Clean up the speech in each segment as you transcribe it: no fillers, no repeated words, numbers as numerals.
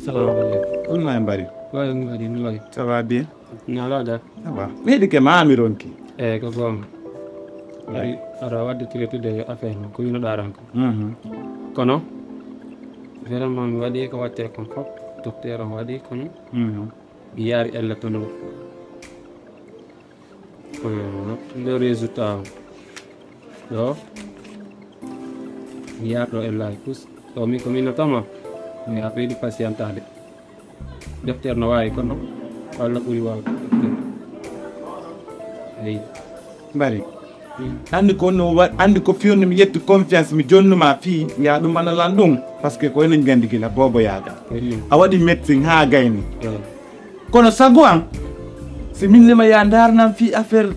Salam alaikum. On a mbari. Ouais, mbari nloi. Ça va bien? Nala da. Ça va. Mais de que ma amironki. Ko gom. Bari ara wadde tirete affaire ko yino daran ko. Kono vraiment mi waɗi ko watte kon fof docteur o waɗi kono mi yaari elle tono le résultat ɗo mi yaarɗo elle plus ɗo min ko minnotama mi a ɓeydi patientade docteur no wawi kono walla ɓuuri wawde eyi Mbari. Andi ko no andi ko fiyon mi yettu confiance mi jonnuma fi ya dum bana landum parce que ko en gandi gila bobo yaga a wadi médecine ha gayni kono sagwan si min lema ya ndar nan fi affaire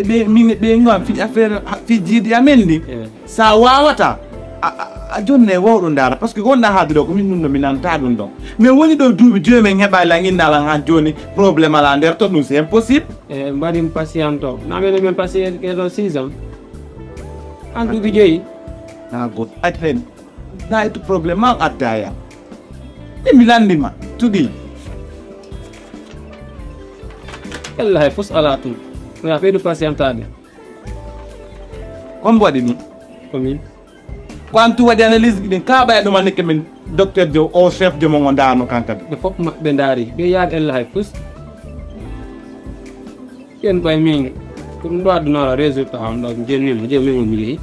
be min be ngam fi affaire fi jidi amendi sa wawata a jonne wawdo ndara parce que gonda haado ko min nunno minanta dum don mais woni do duubi dieu men heba la ngindala han joni problème ala nder to dum c'est impossible mbaɗim patient o namene men patient keɗo 6 ans an duuɓi joyi na god atren na itu problème ma attaya mi landima tudi ella hay fos ala tum ya ɓeydu patientade comme waɗi ni komin ko an tu waɗi analyse ɗin ka ɓaya ɗuma nekke min docteur de o chef de mo dano kankadi ɓe fof maɓɓe daari ɓe yaade ella hay fos ken ɓay min ko ɗum ɗo addunora résultat on ɗo jennima jemimo mi yeehi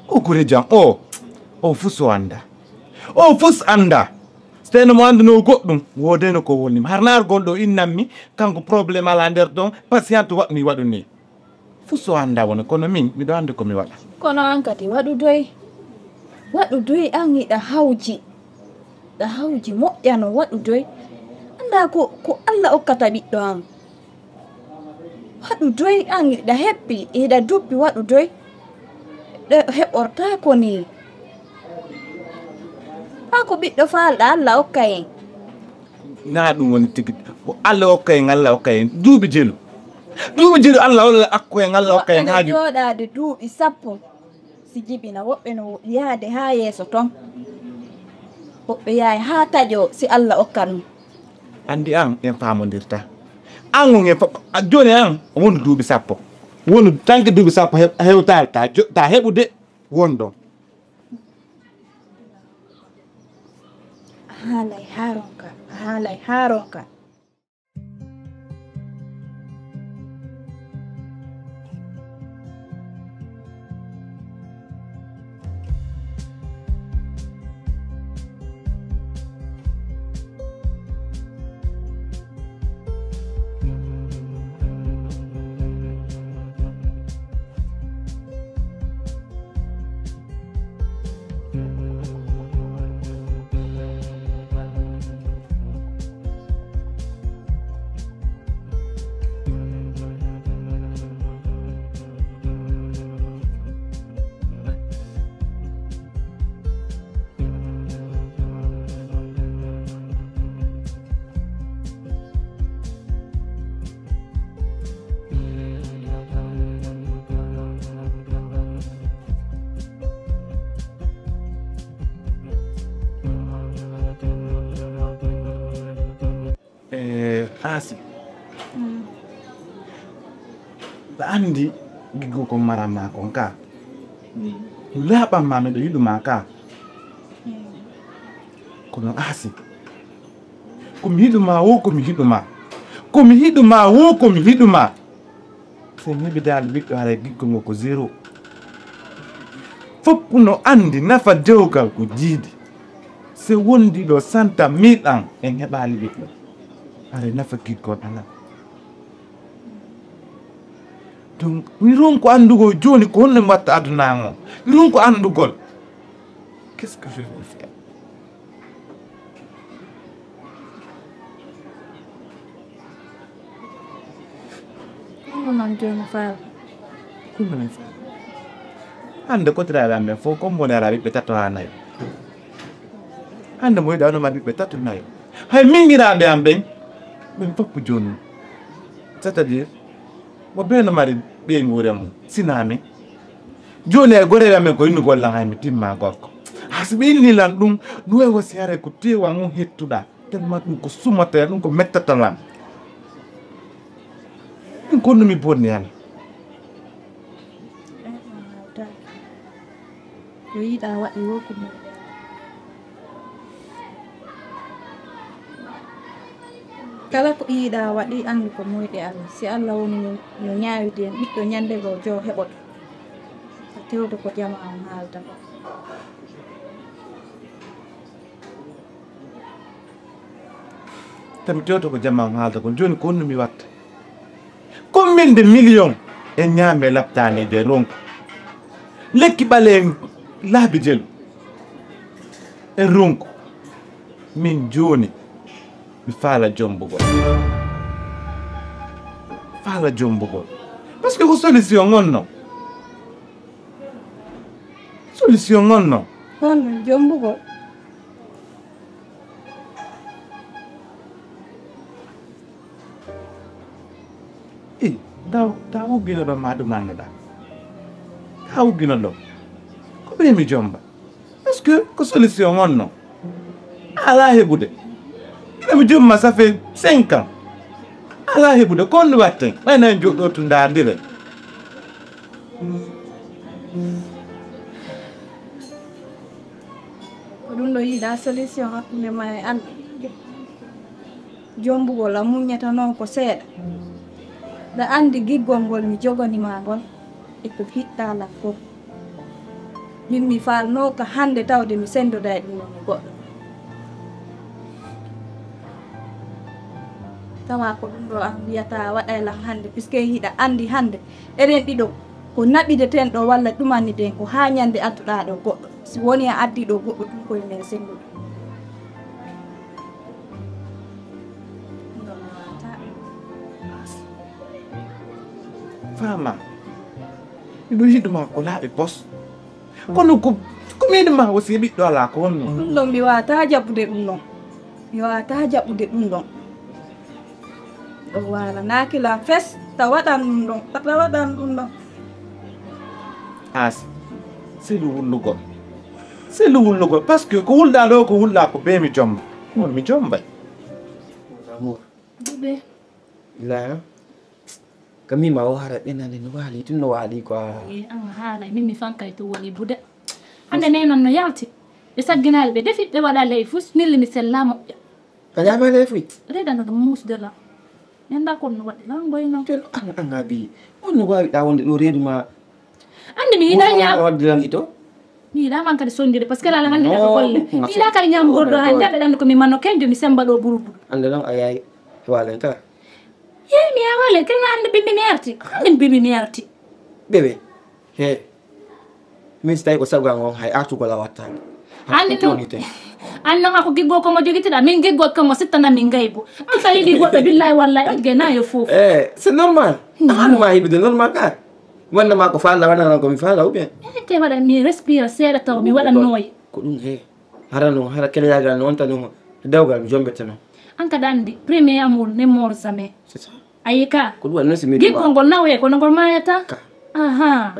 o kure jam o fuso anda o fus anda steno mo andano goɗɗum wodeno ko wonnima harnar gonɗo innanmi kanko probléme ala nder ɗon patient waɗmi waɗu ni fuso anda wona kono min miɗo andi komi waɗa kono an kadi waɗu doy an yiɗa hawji moƴƴano waɗu doy anda ko Allah okkata ɓiɗɗo an waɗu doy an yiɗa heppi yiɗa duppi waɗu doy heɓorta ko ni ha ko ɓiɗɗo falɗa Allah okka en na ɗum woni tigi Allah okka en Allah okka en duuɓi jelu Allah walla akko en Allah okka en haaju joɗade duuɓi 10 si jibina woɓɓe no yaade ha yeeso ton woɓɓe yaay ha taƴo si Allah okka ɗum andi an en famodirta an on en joni an wonu duuɓi 10 wonu tanke duuɓi 10 hewtare ta heɓude wonɗon haalay haronka asi ba andi gigo ko marama kon ka laɓan ma miɗo yiɗuma ka kono asi komi yiɗuma wo komi hiɗuma so mi heɓi dal ɓiɗɗo haara giggo ngo ko 0 foppu no andi nafa dewgal ko jiidi se wondi ɗo santa miɗan en heɓali ɓiɗɗo are nafa giggol ala donc mi ronko andugol joni ko honno mi watta aduna o mi ronko andugol qu'est-ce que je vais faire non joni faal kumana hande kotiraɓe amen fof comme wonera ɓiɓɓe tato ha nayo hande mo yiɗa onoma ɓiɓɓe tato nayo hay mingiraɓe am ɓen ɓen foppo joni c'est à dire mo ɓeno mari ɓeygure mum sinami joni e goreɓe amen ko yinnu gollan hay mi timma gorko so ɓe innilan ɗum ɗum e wasiyare ko tewa on hettuɗa tellement ɗum ko sumata ɗum ko mettatalan ɗum konnumi bonni han yo yiɗa waɗi woku mum kala ko yiɗa waɗi andu ko moyɗe Allah si Allah woni no ñaawidi en ɓiɗɗo ñande go jo heɓoto tewde ko jama on haalta ko tami tewto ko jamma on haalta ko joni ko honno mi watta combien de millions e ñaame laptanede ronko lekki ɓale laabi jelu e ronko min joni mi faala jombugol par ce que ko solution gonno holno jombugol daw ugginoɗo ma ɗum annoɗa ha ugginoɗo ko ɓeymi jomba par ce que ko solution gonno ala heɓude ɓemi jomma ça fait 5 ans ala heɓude konno watten ɓayna joɗɗo to dardire ko ɗum ɗo yiɗa solution hakkunde ma e an jombugol a muññata noon ko seeɗa ɗa andi giggol ngol mi joganima ngol e ko hiɗɗala fof min mi falno ko hande tawde mi sendoda e ɗum nomi goɗɗo tawa ko ɗum ɗo an wiyata waɗaylam hande puisque hiɗa andi hande eren ɗiɗo ko naɓideten ɗo walla ɗumanniden ko ha ñande adduɗa ɗo goɗɗo si woni a addi ɗo goɗɗo ɗum koye men senduɗo fama miɗo yiɗuma ko laaɓi pos kono ko miɗuma aussi ɓiɗɗo ala ko wonno ɗum ɗon mi wawata jaɓɓude ɗum ɗon mi wawata jaɓɓude ɗum ɗon ɗo wala nakilam fes ta waɗan ɗum ɗon as selu wullugol par ce que ko wulɗa ɗo ko wulla ko ɓe mi jomba on mi jombay ɓuɓe la kami ma o hara ɓenande no waali tun no waali quoi an haala min mi fankay to woni buda hande ne noon no yalti ɓe sagginaali ɓe defi ɓe waɗa ley fus nilli mi sella moƴƴa ka ñaama ley fuy redano ɗum musde la enda kon no waɗi lan goyno ten anga bi on no wawiɗa wonde ɗo reedu ma ande mi yiɗa ñaam waddiran ito mi yiɗa man kadi sondire par ce que lala hande ko golle mi yiɗa kadi ñaamugol ɗo hande aɓe ɗandu ko mi manno kenjo mi semba ɗo ɓurubu ande noon a yayi walen ta yeyi mi yawale kenga hande bimbi mi arti min bimbi mi arti ɓeɓe he min so tawi ko sagoa gon hay artugol a wattani hande no an noon ako giggol komo jogitiɗa min giggol komo sittana min gaybo an sa yiɗi goɗɗo billahi wallahi ɗigge nayo foof c'est normal anuma yiɗude normal ka wondema ko faala waɗanan komi faala ou bien te waɗa mi respire seeɗa taw mi waɗa nooyi ko ɗum he hara noon hara keleyagal no wonta ɗum dewgal mi jombete noon an kada andi premier amour ne mort jamais c'est ça ayi ka ko ɗum waɗi noon simi giggol ngol nawoye kono ngol mayata aha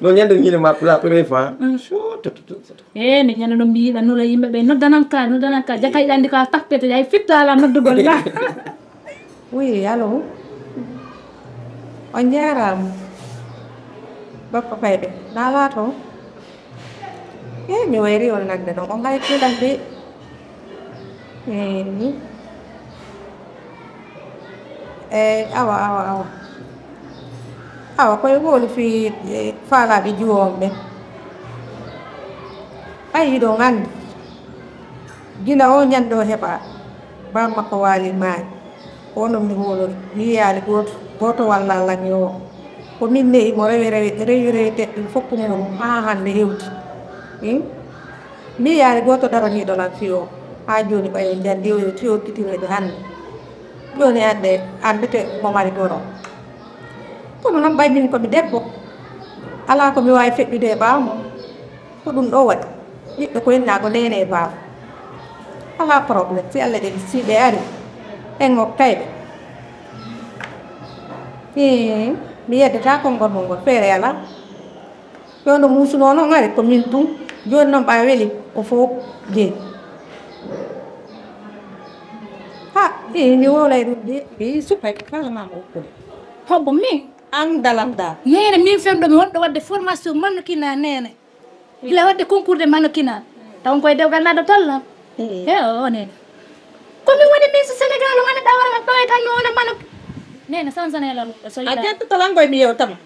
no ñande ñine ma pour la première fois e mi ñande no mbiyiɗa nula yimɓe ɓe noddananka jaka yiɗandi ka tappete yay fittala noddugol la oui allo on jarama bappa fayɓe nawa to mi wayri on nagde ɗon on hay tiɗande awa koye woni fi faalaɓe juwon ɓe ayi ɗon andi gila o ñande o heeɓa ba makko waali maani wono mi wolo yiyaali goto walla lani o ko min neyi mo rewi teɗɗum fokku mum ha hande hewti mi yiyaali goto daraniɗo lan fiyo ha joni ɓaye jandi tiyo kitinoɗe hande joni ande andete mo mari goto kono noon ɓaymin komi debbo ala komi wawi feƴƴude e ɓaawmo ko ɗum ɗo waɗi ɓiɓɓe ko henna ko nene e baaw ala probléme si allah ɗen siiɓe ari en oktayɓe mi yeddata konngol mol ngol feere ala yono muusuno noon ari komin tum joni noon ɓa weli o fof je ha ni wolay ɗum de supay kala ma hokkude hobbo min andalamda nene min femɗo mi wonɗo wadde formation mannequinat nene ila wadde concours de mannequinat taw koye dewgal naɗo tollam e o nene komi woni miss sénégal wona ɗawara ɗoy tan mi wona mannequin nene sansanela so a ƴettotalangoye mi yewtama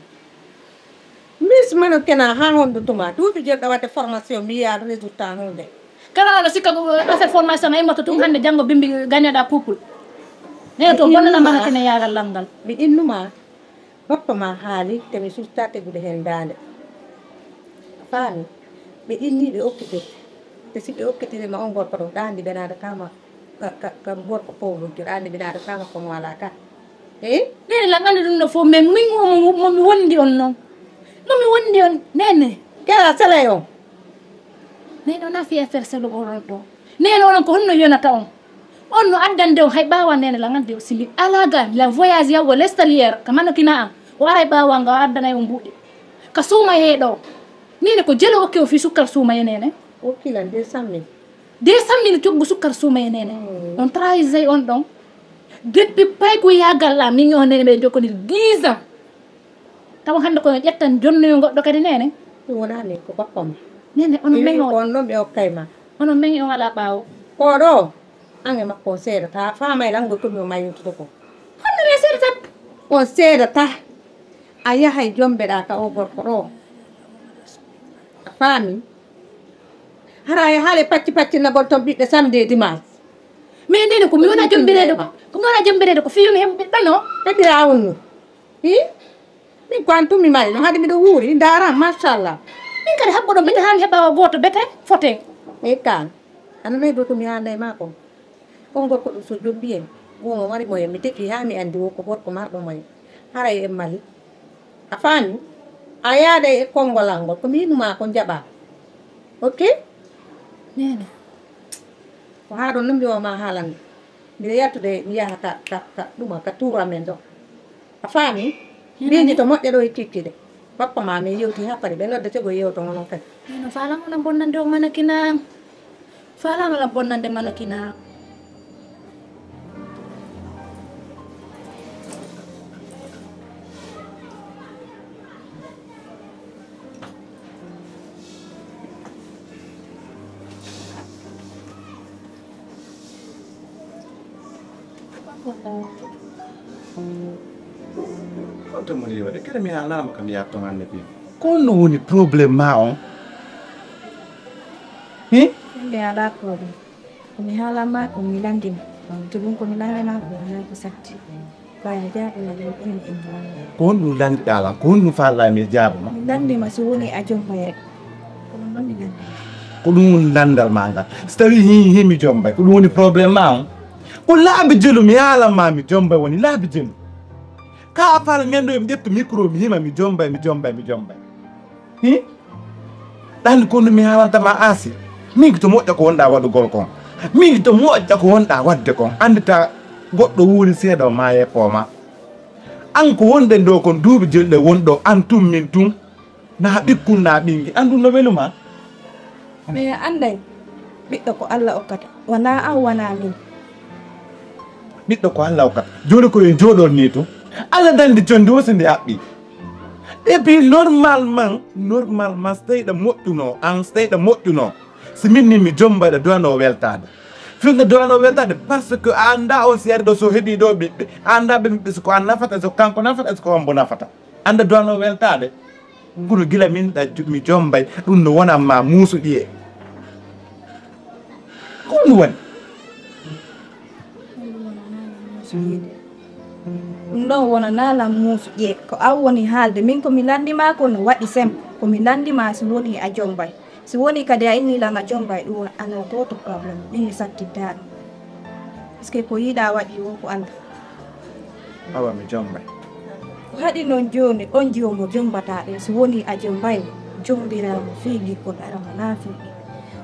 miss mannequinat ha hondutuma duuɓi jelɗo wadde formation mi yiya résultat hunde kala aɗa sikka affaire formation a immoto tum hannde janngo bimbi gagneɗa couple nene to bonnana mannequin yagal lamgal mi innuma bappa ma haali te mi susta tegude hen dande faami ɓe inni ɓe okkite te si ɓe okkitirima on gorko ɗo ɗandi ɓenaɗa kama ka gorko powlugge ɗandi ɓenaɗa kama komo wala ka nene lan andi ɗum ɗo fof mais min momi wondi on noon momi wondi on nene kela selay on nene ona fiya affaire selo onon ɗo nene onon ko honno yonata on no addande on hay ɓawa nene lan andi o sili alaga la voyage yawo l'estalière ka mannequinat am o ara e ɓawa nga o addanayi o mbuuɗi ka suuma yeeɗo nene ko jelo okke o fi sukkar suumaye nene okkilan 200 000 200 000 coggu sukkar suumaye nene on trahisay on ɗon depuis pay ko yagal min o nene ɓe jokkodiri 10 ans taw hannde kono ƴettan jonnoyo goɗɗo kadi nene ɗum wonani ko bappama nene onon mengi on ɗon ɓe okkayma onon mengi on ala ɓaawo koɗo ange makko on seedata famay lango komi o mayintuto ko honno mi seedata on seedata a yahay jombeɗa ka o gorko ɗo a faami hara haale pacci nabol ton ɓiɓɓe samedi dimanche mais nene komi wona jombireɗo komi wona jombireɗo ko fiyumi heɓe ɓiɗɗo no heɓira wonno min ko an tumi mari no haade miɗo wuuri daram machallah min kadi haɓɓoɗo mbiɗa hani heɓa goto bete foten e kan ananayi do komi haalday ma kon on gorko ɗum so jombi en gomo wari moyen mi defi ha mi andi wo ko gorko marɗo moyen haray en mali a faami a yaada e konngolal ngol komi yinuma ko jaɓa ok nene ko haa ɗon no mbiwama haalande mbiɗa yaltude mi yaha ka ɗuma ka tour amen ɗo a faami mbindi to moƴƴa ɗo e kikkide bappa ma mi yewti ha pari ɓe nodde tego yewto ngonon kadi neno falama la bonnande o mannequinat falama la bonnande mannequinat Otomoni waɗe kadi mi haalama kam yatto hande bi kono woni probléme ma on Ɓe ala probléme komi haalama komi landima to ɗum komi landema ko wona ko satti ɓaya jaɓina ɗum ɗum ko woni ɗum landiɗalam ko woni ɗum fallami e jaabama mi landima so woni a jombayre kono noon mi landima ko ɗum woni landal ma ngal so tawi himi jombay ko ɗum woni probléme ma on ko laabi jelu mi haalama mi jombay woni laabi jelu ka fala ñande mi ƴettu micro mi hima mi jombay ɗandi kono mi haalantama asi min to moƴƴa ko wonɗa waɗugol kon min to moƴƴa ko wonɗa wadde kon andita goɗɗo wuuri seeɗa o ma yeppoma an ko wonɗen ɗo kon duuɓi jelɗe wonɗo an tum min tum na ɓikkunna ɓingi an ɗum no weluma mais anday ɓiɗɗo ko Allah okkata wona an wona min ɓiɗɗo ko Allah okkata joni koye jooɗon ni to Allah dandi jonde wo so nde haɓɓi et puis normalement so tawiɗa moƴƴuno an so tawiɗa moƴƴuno so min ni mi jombaɗa dowano weltade finga dowano weltade par ce que a anda o seeɗa ɗo so heeɓi ɗo ɓiɓɓe a anda ɓe ɓiɓɓe so ko an nafata so kanko nafata so ko on bo nafata anda dowano weltade kono gila min mi jombay ɗum no wonanma muusuɗi e ko ɗum woni ɗum ɗon wonanalam muusu ƴee ko an woni haalde min komi landima ko no waɗi sem komi landima so woni a jombay so woni kadi a innilan a jombay ɗum ala goto probléme ɗin mi sattitta ɗum par ce que ko yiiɗa waɗi wo ko anda awa mi jombay ko haɗi noon joni on jiwomo jombata ɗe so woni a jombay jombiramo fiigi kon arama na fiigi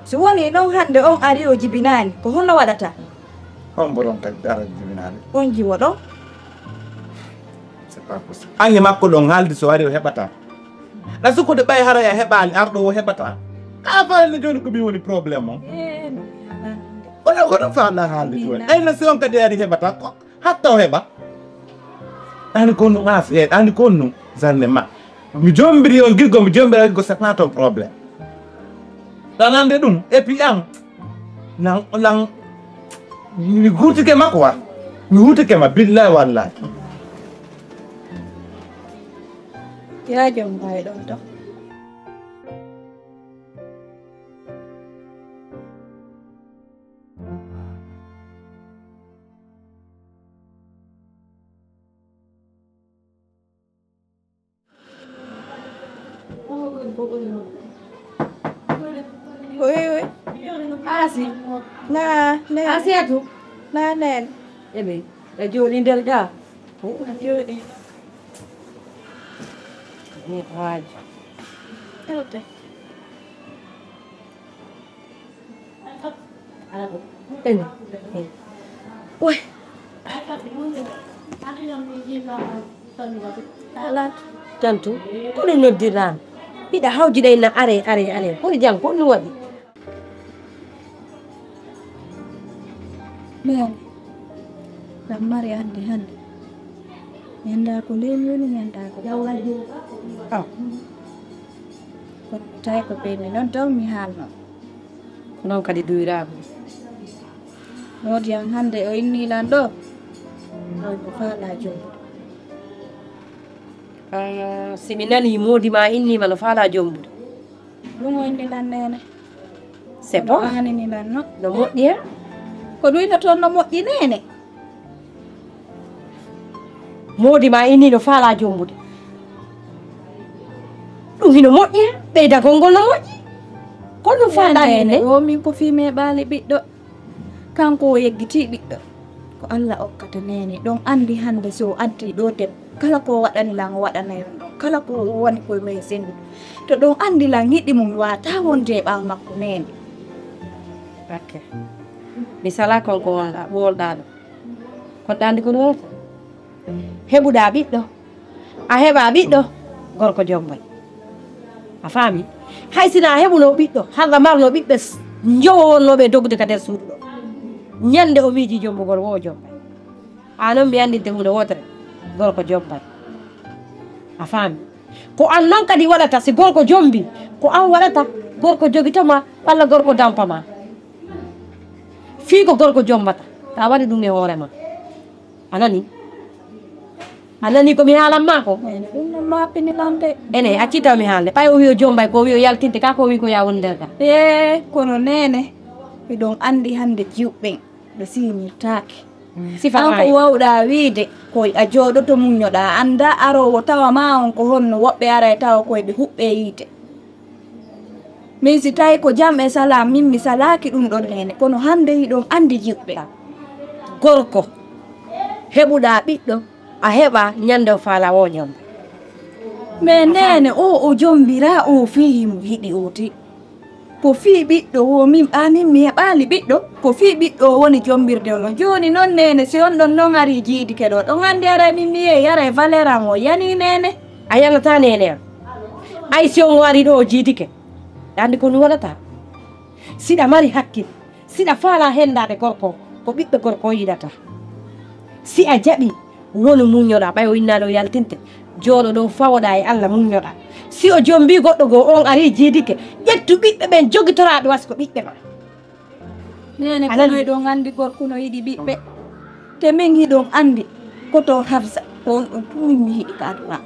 so woni ɗon hande on ari o jibinani ko honno waɗata on mboɗon kadi ara jibinade on jiwo ɗon ange makko ɗon haalde so wari o heɓata ɗa sukkude ɓay haraya heɓani arɗo o heɓata Apa ni joni ko mi woni problème o? Wala ko ɗo faala haalde joni. Ayno si on kadi ari heɓata ko hatta o heɓa. Ani ko no affaire ani ko no zanne ma. Mi jombiri on giggo mi jombiri ko c'est pas ton problème. Danande ɗum et puis an nan mi hutike makko wa. Mi hutike ma billahi wallahi. Ya Jombay ɗon to. Oi. Asi. Na. Asiatu. Na nen. Ebe, e jooɗi nder ga. Jodi. Ni haaji. Ewte. Ene. Oi. Alat. Tantu, kono noddirama. Mbiɗa hawjiɗay na are. Hono jang ko ɗum waɗi? Men. Ɗam mari hande. Yanda ko lemi woni yanda ko jawgal jo. Ko tawi ko ɓeyni noon taw mi haalno. Noon kadi duwirama. Wodi yan hande o innilan ɗo. Oy ko faala jomum. Simi nani modi ma innima no faala jombude. Ɗum o innilan nene. C'est bon. Aninilan no. No moƴƴi hen? Ko ɗuyno toon no moƴƴi nene. Modi ma inni no faala jombude. Ɗum hino moƴƴi hen? Ɓeydagol ngol no moƴƴi. Ko ɗum faala hene? O min ko fimi ɓaali ɓiɗɗo. Kanko o yeggiti ɓiɗɗo. Ko Allah okkata nene. Ɗon andi hande so addi ɗo debbo. Kala ko waɗanilan o waɗanayon ɗon. Kala ko woni koye moye sendu. To ɗon andilan yiɗi mum wata wonde e ɓaawo makko nene. Ok. Mi sala konko wolɗa ɗo. Koɗɗa andi kono wonata? Heɓuɗa ɓiɗɗo. A heɓa ɓiɗɗo gorko Jombay. A faami? Hay sina a heɓuno ɓiɗɗo halla marno ɓiɓɓe jowonnoɓe dogde ka nder suudu ɗo. Ñande o miiji jombugol wo Jombay. Anon mi andinte hunde wotere gorko Jombay. A faami? Ko an noon kadi waɗata si gorko jombi ko an waɗata gorko jogitama walla gorko dampama. Fii ko gorko jombata ta waɗi ɗum e hoorema. Anani ko mi haalanma ko? Ɗum non mappinilan de. Ene accita mi haalde ɓay o wi o Jombay ko wi o yaltinte ka ko wi ko ya woni nder ga. Kono nene miɗon andi hande jiwɓen ɓe siñirtake. Sifa An ko wawɗa wiide koye a jooɗoto muñoɗa anda arowo tawa ma on ko honno woɓɓe ara tawa koye ɓe huɓɓe yiite. Min si tawi ko jam e salam min mi salaki ɗum ɗon nene kono hande hiɗon andi jiwɓe. Gorko heɓuɗa ɓiɗɗo a heɓa ñande o faala wo Jombay. Mais nene o jombira o fii mo yiɗi oti. Ko fii ɓiɗɗo o min mi heɓali ɓiɗɗo ko fii ɓiɗɗo woni jombirde ono. Joni noon nene si on ɗon non ari jiidike ɗo ɗon andi ara min mi yehi yara e valeur am o yani nene. A yanata nene am. Ay si on wari ɗo o jiidike andi ko ɗum waɗata. Siɗa mari hakkille siɗa faala hendade gorko ko ɓiɓɓe gorko yiɗata. Si a jaɓi wonu muñoɗa ɓay o innaɗo yaltinte jooɗo ɗo fawoɗa e Allah muñoɗa. Si o jombi goɗɗo go on ari jiidike ƴettu ɓiɓɓe ɓen jogitoraɓe wasi ko ɓiɓɓe ma. Nene kono ɗon andi gorko no yiɗi ɓiɓɓe. Te min hiɗon andi koto Hafsa on ɗon tumi mi yiɗi ka aduna.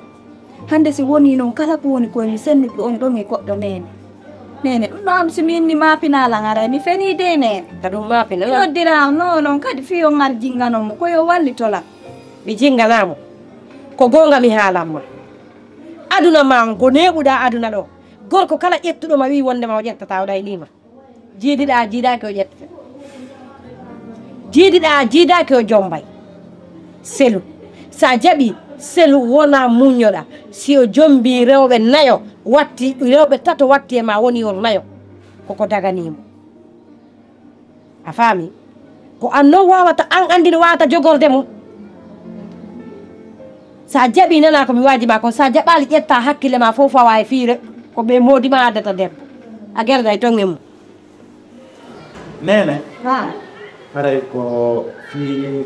Hande si woni noon kala ko woni koye mi senniɗo on ɗon e goɗɗo nene. Nene ɗum ɗo am si min ni mapinalan ara mi feni de nene. Ta ɗum mapina. Noddiram non kadi fi on ar jinganomo koyo wallitolam. Mi jinganamo ko gonga mi haalanma. Aduna ma ko neɓuɗa aduna ɗo gorko kala ƴettuɗoma wi wondema o ƴettata o ɗaylima. Jiidiɗa jiidaki o ƴetta. Jiidiɗa jiidaki o Jombay. Selu sa jaɓi selu wona muñoɗa si o jombi rewɓe nayo watti rewɓe tato watti e ma woni on nayo koko daganimo. A faami? Ko an noon wawata an andi no wawata jogorde mo. Sa jaɓi nana ko mi waji ma ko sa jaɓali ƴetta hakkille ma fof fawa e fiire ko ɓe modima addata debbo. agar day tongem nene ha pare ko fi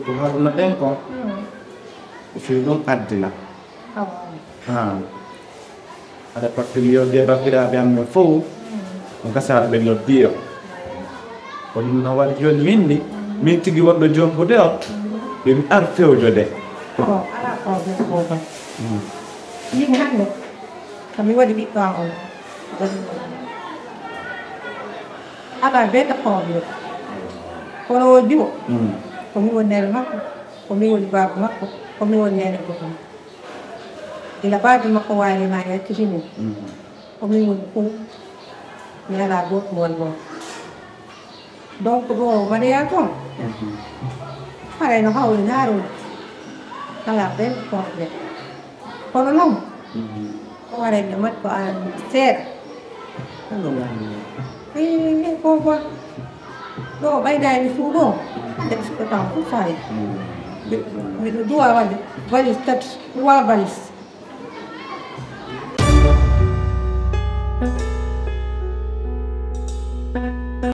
ko haruna den ko fi ɗum addina aɗa pattiliyo debakiraɓe amme fof ko gasaɓe noddiyo ko ɗum no waɗi joni minni min tigui wonɗo jombude o yomi ar fewjode ala problème ko yimi hande kami waɗi ɓiɗɗo on ala beɗa problème kono o diwo komi woni nene makko komi woni baba makko komi woni nene goto ila baaba makko wawi ma yakkitini komi woni fof mi ala goto won ɗon donc ɗo waɗoya toon harayno hawri naarode ala ben probléme kono noon o waɗayɓe mbaɗi ko an seeɗa koko ɗo ɓaydani fuu ɗo hande ɓe suɓɓe tan fof fayi mbiɗo duwa wadde valise tati 3 valise